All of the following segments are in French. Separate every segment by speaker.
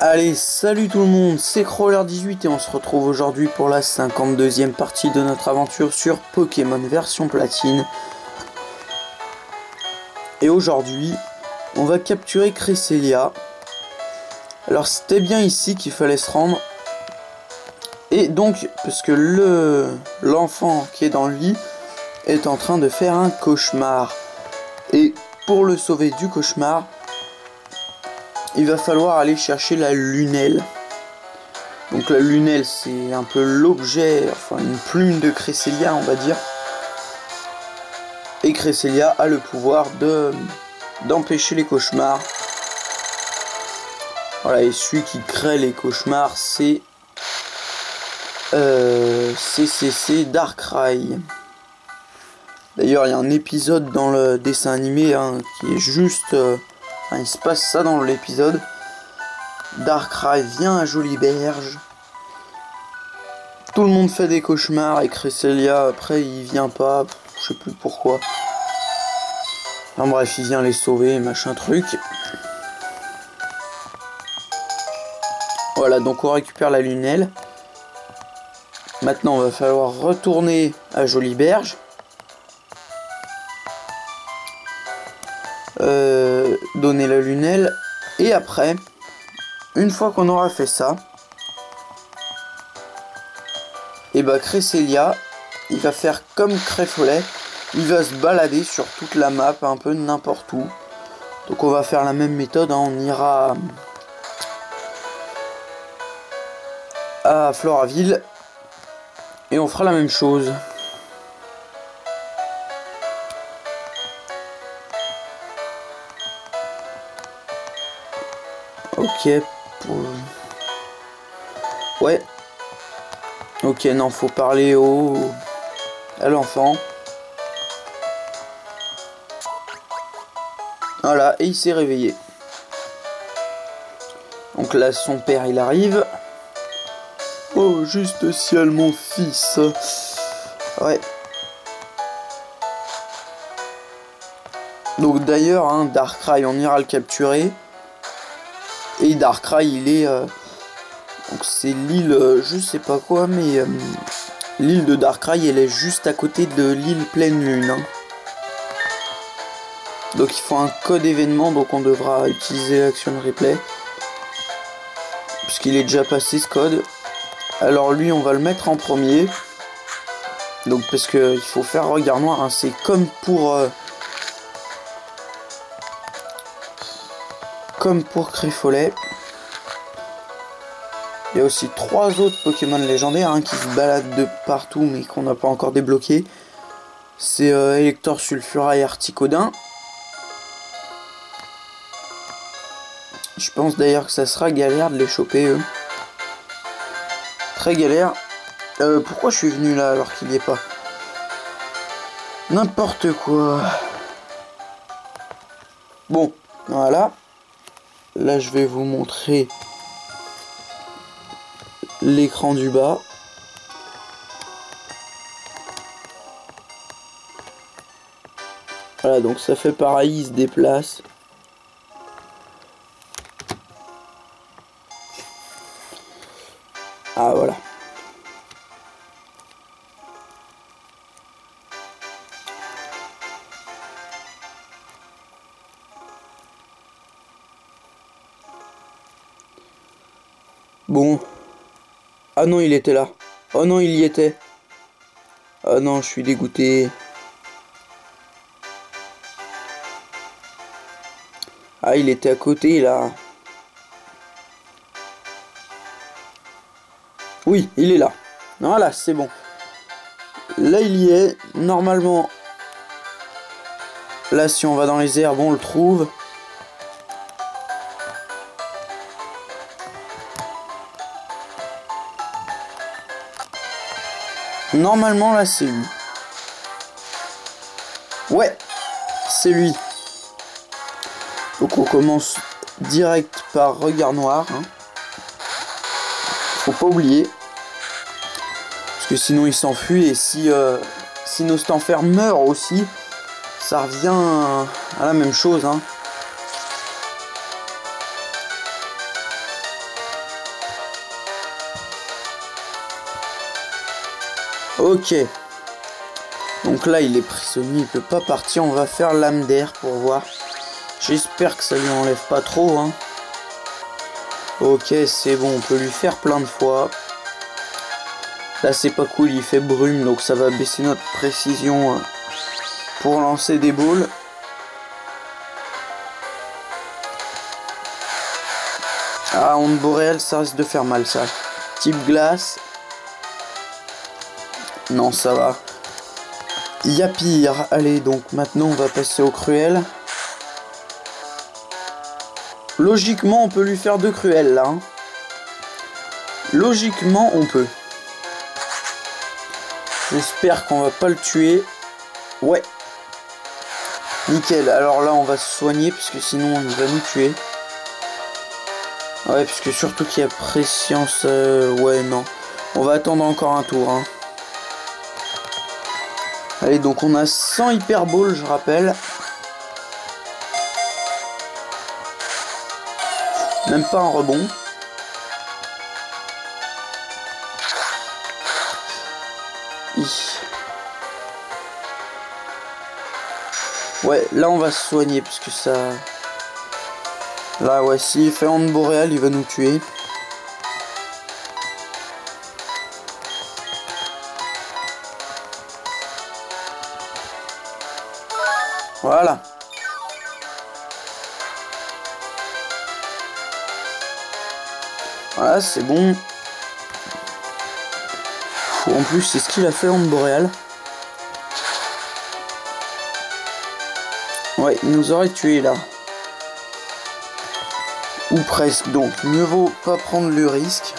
Speaker 1: Allez, salut tout le monde, c'est Crawler18 et on se retrouve aujourd'hui pour la 52e partie de notre aventure sur Pokémon version platine. Et aujourd'hui, on va capturer Cresselia. Alors c'était bien ici qu'il fallait se rendre. Et donc, parce que l'enfant qui est dans le lit est en train de faire un cauchemar. Et pour le sauver du cauchemar, il va falloir aller chercher la lunelle. Donc la lunelle, c'est un peu l'objet, enfin une plume de Cresselia, on va dire. Et Cresselia a le pouvoir d'empêcher les cauchemars. Voilà, et celui qui crée les cauchemars, c'est Darkrai. D'ailleurs, il y a un épisode dans le dessin animé qui est juste... il se passe ça dans l'épisode. Darkrai vient à Joliberge. Tout le monde fait des cauchemars et Cresselia, après, il vient pas. Je sais plus pourquoi. Enfin bref, il vient les sauver, machin truc. Voilà, donc on récupère la lunelle. Maintenant, on va falloir retourner à Joliberge. Donner la lunelle. Et après, une fois qu'on aura fait ça, et bah Cresselia, il va faire comme Crayfollet. Il va se balader sur toute la map, un peu n'importe où. Donc on va faire la même méthode, on ira à Floraville et on fera la même chose. Ok, ouais. Ok, non, faut parler à l'enfant. Voilà, et il s'est réveillé. Donc là, son père, il arrive. Oh, juste ciel, mon fils. Ouais. Donc d'ailleurs, Darkrai, on ira le capturer. Et Darkrai, il est... donc c'est l'île, je sais pas quoi, mais... l'île de Darkrai, elle est juste à côté de l'île Pleine Lune. Donc il faut un code événement, donc on devra utiliser l'action replay. Puisqu'il est déjà passé ce code. Alors lui, on va le mettre en premier. Donc parce que il faut faire regard noir, c'est comme pour Crayfollet. Il y a aussi 3 autres Pokémon légendaires qui se baladent de partout mais qu'on n'a pas encore débloqué. C'est Elector, Sulfura et Articodin. Je pense d'ailleurs que ça sera galère de les choper eux. Très galère. Pourquoi je suis venu là alors qu'il n'y est pas? N'importe quoi. Bon, voilà. Là je vais vous montrer l'écran du bas. Voilà, donc ça fait pareil, il se déplace. Ah voilà. Bon. Ah non, il était là. Oh non, il y était. Ah non, je suis dégoûté. Ah, il était à côté là. Oui, il est là. Voilà, c'est bon. Là, il y est. Normalement, là, si on va dans les herbes, on le trouve. Normalement, là, c'est lui. Ouais, c'est lui. Donc, on commence direct par regard noir. Faut pas oublier. Parce que sinon, il s'enfuit. Et si Nostanfer meurt aussi, ça revient à la même chose. Ok. Donc là, il est prisonnier, il peut pas partir. On va faire lame d'air pour voir. J'espère que ça lui enlève pas trop, hein. Ok, c'est bon, on peut lui faire plein de fois. Là, c'est pas cool, il fait brume, donc ça va baisser notre précision pour lancer des balles. Ah, onde boréale, ça risque de faire mal, ça. Type glace. Non, ça va. Il y a pire. Allez, donc maintenant, on va passer au cruel. Logiquement, on peut lui faire 2 cruels, là. Hein. Logiquement, on peut. J'espère qu'on va pas le tuer. Ouais. Nickel. Alors là, on va se soigner, parce que sinon, on va nous tuer. Ouais, parce que surtout qu'il y a préscience... ouais, non. On va attendre encore un tour. Hein. Allez, donc on a 100 hyper balls, je rappelle. Même pas un rebond. Ouais, là on va se soigner parce que ça... Là, ouais, s'il fait onde boréale, il va nous tuer. Voilà. Voilà, c'est bon. En plus, c'est ce qu'il a fait onde boréale. Ouais, il nous aurait tué là. Ou presque, donc mieux vaut pas prendre le risque.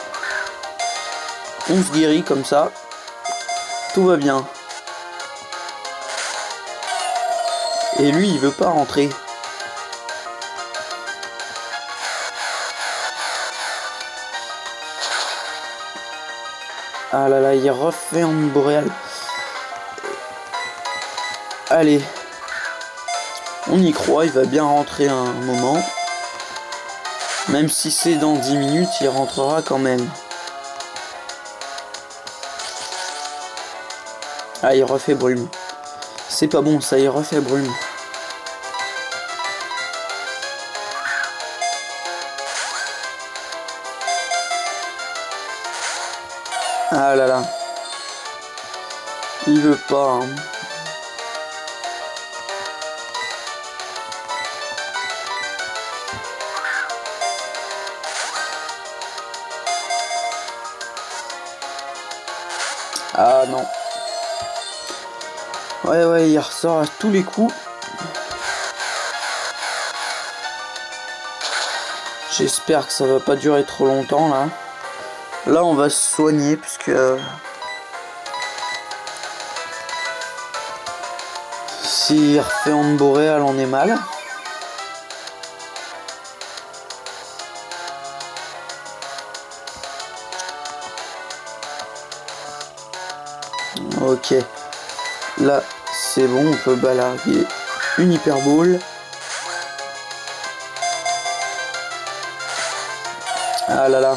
Speaker 1: On se guérit comme ça. Tout va bien. Et lui, il veut pas rentrer. Ah là là, il refait en boréal. Allez. On y croit, il va bien rentrer un moment. Même si c'est dans 10 minutes, il rentrera quand même. Ah, il refait brume. C'est pas bon, ça, il refait brume. Ah là là. Il veut pas. Hein. Ah non. Ouais, il ressort à tous les coups. J'espère que ça va pas durer trop longtemps là. Là on va se soigner puisque s'il refait onde boréale, on est mal. Ok. Là c'est bon, on peut balarguer une hyperbole. Ah là là.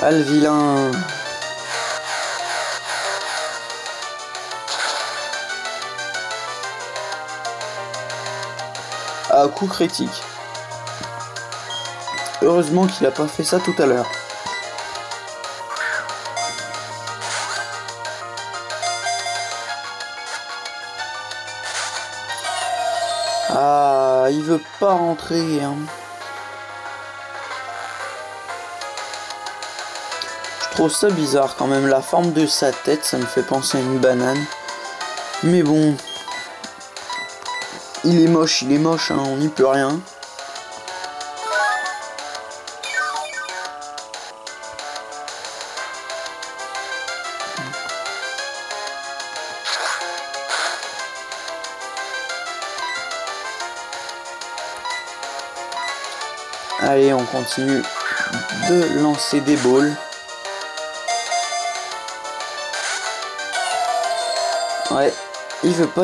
Speaker 1: Ah le vilain. Ah, coup critique. Heureusement qu'il a pas fait ça tout à l'heure. Ah, il veut pas rentrer. Hein. Je trouve ça bizarre quand même. La forme de sa tête, ça me fait penser à une banane. Mais bon. Il est moche, hein, on n'y peut rien. Allez, on continue de lancer des balles. Ouais, il veut pas.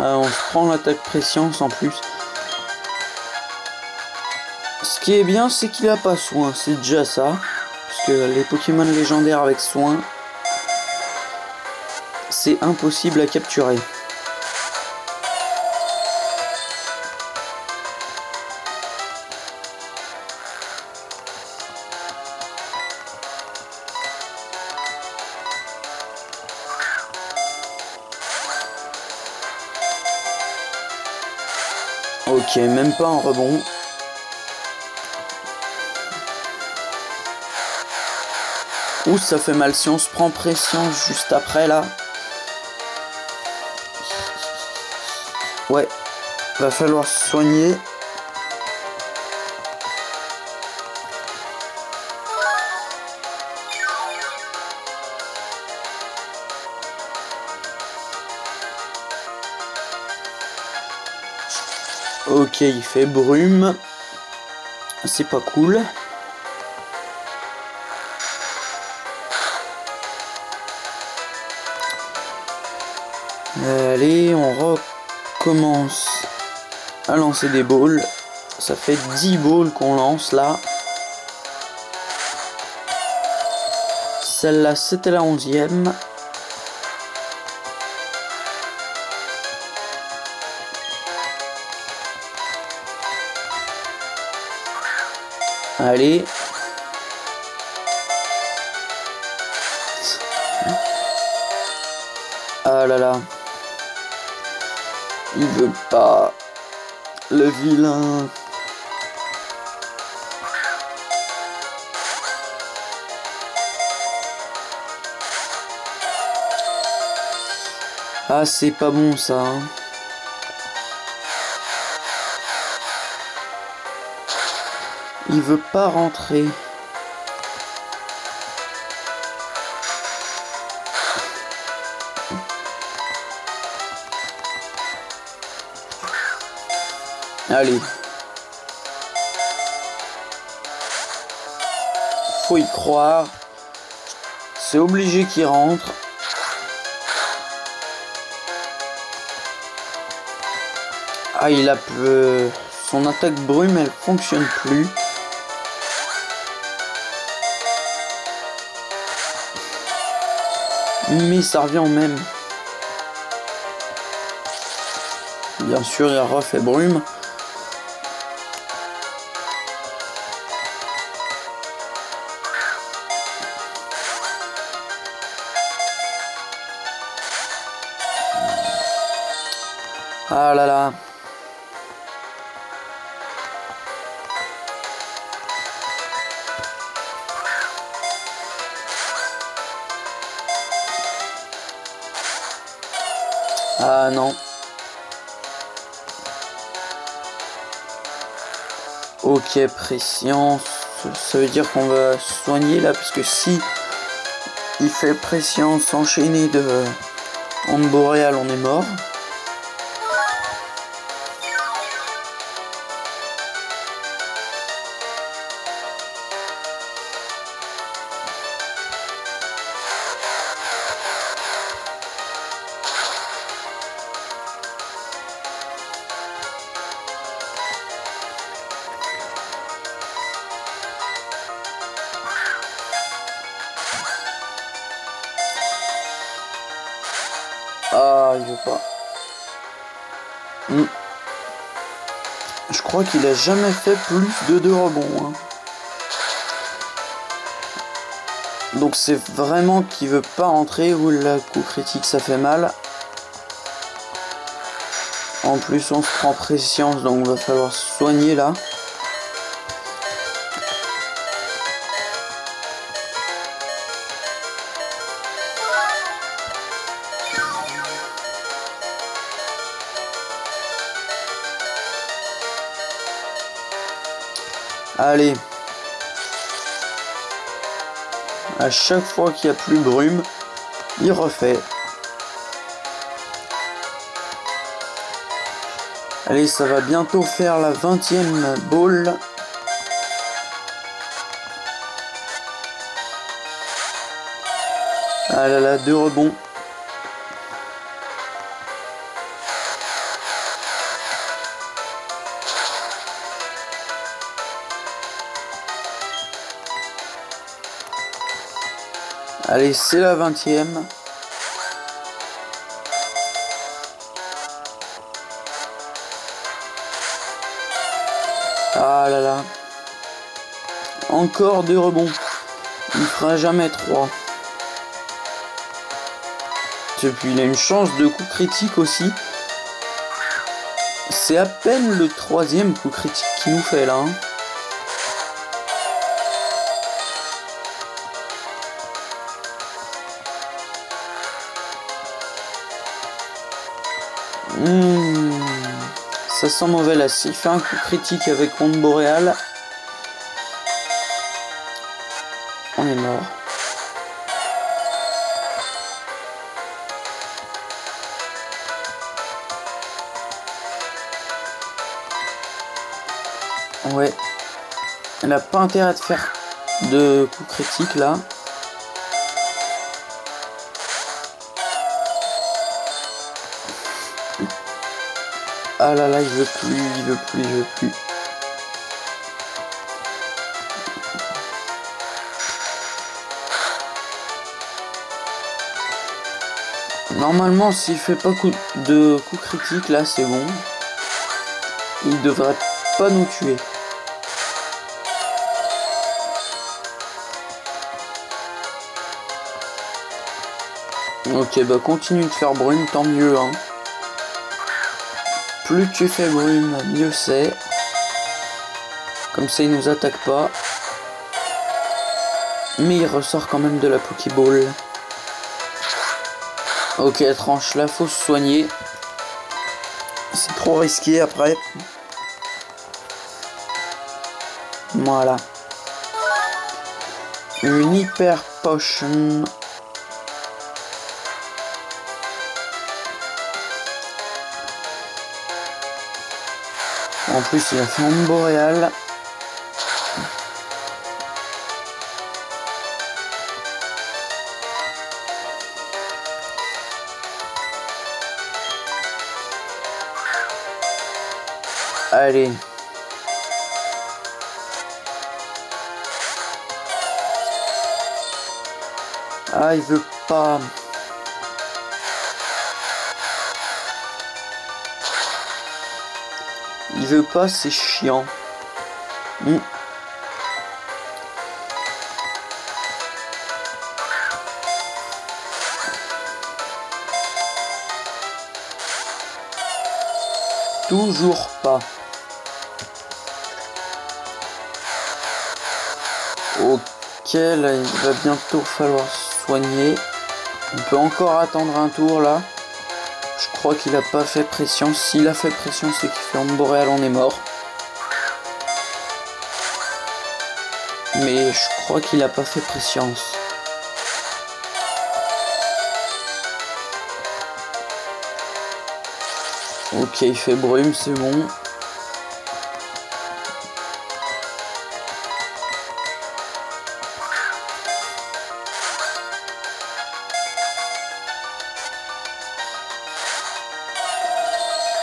Speaker 1: On se prend l'attaque préscience en plus. qui est bien, c'est qu'il a pas soin, c'est déjà ça. Parce que les Pokémon légendaires avec soin, c'est impossible à capturer. Ok, même pas un rebond. Ouh, ça fait mal si on se prend pression juste après là. Ouais, va falloir se soigner. Ok, il fait brume. C'est pas cool. Allez, on recommence à lancer des balls. Ça fait 10 balls qu'on lance là. Celle-là, c'était la 11e. Allez. Ah là là. Il veut pas. Le vilain. Ah, c'est pas bon ça. Hein. Il veut pas rentrer. Allez. Faut y croire. C'est obligé qu'il rentre. Ah, il a peu... Son attaque brume, elle fonctionne plus. Mais ça revient au même. Bien sûr, il refait brume. Ah là là. Ah non. Ok, pression. Ça veut dire qu'on va soigner là, parce que si il fait pression s'enchaîner de onde boréale, on est mort. Ah, il veut pas. Je crois qu'il a jamais fait plus de 2 rebonds. Hein. Donc c'est vraiment qu'il veut pas rentrer. Ou la coup critique, ça fait mal. En plus, on se prend pression, donc il va falloir se soigner là. Allez. À chaque fois qu'il n'y a plus brume, il refait. Allez, ça va bientôt faire la 20e ball. Ah là là, 2 rebonds. Allez, c'est la 20e. Ah là là. Encore 2 rebonds. Il fera jamais 3. Et puis il a une chance de coup critique aussi. C'est à peine le 3e coup critique qu'il nous fait là. Hein. Ça sent mauvais là. S'il fait un coup critique avec Onde Boréale, on est mort. Ouais. Elle a pas intérêt de faire de coups critiques là. Ah là là, il veut plus, il veut plus, il veut plus. Normalement, s'il fait pas de coups critiques là, c'est bon. Il devrait pas nous tuer. Ok, bah continue de faire brume, tant mieux. Hein. Plus tu fais brume, mieux c'est. Comme ça, il nous attaque pas. Mais il ressort quand même de la Pokéball. Ok, tranche là, faut se soigner. C'est trop risqué après. Voilà. Une hyper potion. En plus, il a fait Onde Boréale. Allez. Ah, il veut pas. Il veut pas, c'est chiant. Toujours pas. Ok, là il va bientôt falloir se soigner. On peut encore attendre un tour là. Je crois qu'il a pas fait pression. S'il a fait pression, c'est qu'il fait Onde Boréale, on est mort. Mais je crois qu'il a pas fait pression. Ok, il fait brume, c'est bon.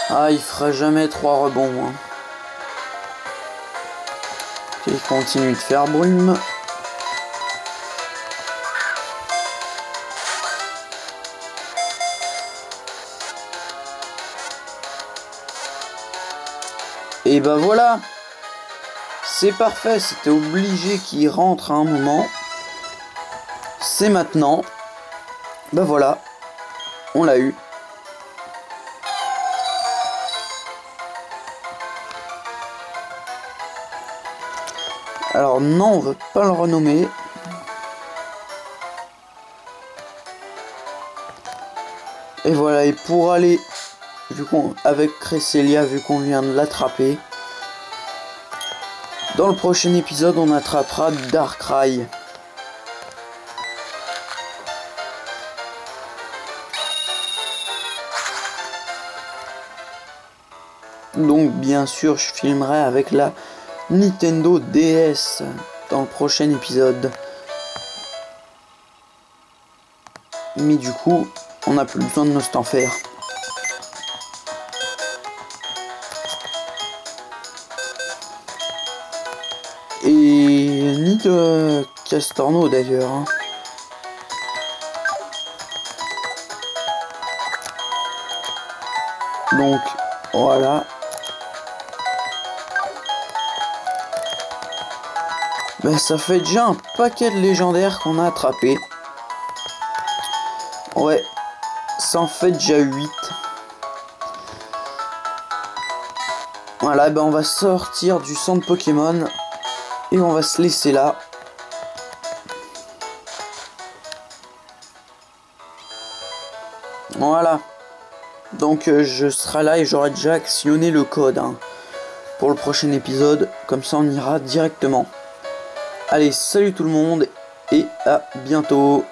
Speaker 1: Ah, il fera jamais 3 rebonds. Hein. Il continue de faire brume. Et bah voilà. C'est parfait, c'était obligé qu'il rentre à un moment. C'est maintenant. Bah voilà. On l'a eu. Alors non, on veut pas le renommer. Et voilà, et pour aller, vu qu'on avec Cresselia, vu qu'on vient de l'attraper, dans le prochain épisode, on attrapera Darkrai. Donc bien sûr, je filmerai avec la Nintendo DS dans le prochain épisode. Mais du coup, on n'a plus besoin de nos temps faire. Et ni de Castorno d'ailleurs. Hein. Donc voilà. Ben, ça fait déjà un paquet de légendaires qu'on a attrapé. Ouais, ça en fait déjà 8. Voilà, ben on va sortir du centre Pokémon et on va se laisser là. Voilà. Donc je serai là et j'aurai déjà actionné le code hein, pour le prochain épisode. Comme ça on ira directement. Allez, salut tout le monde et à bientôt.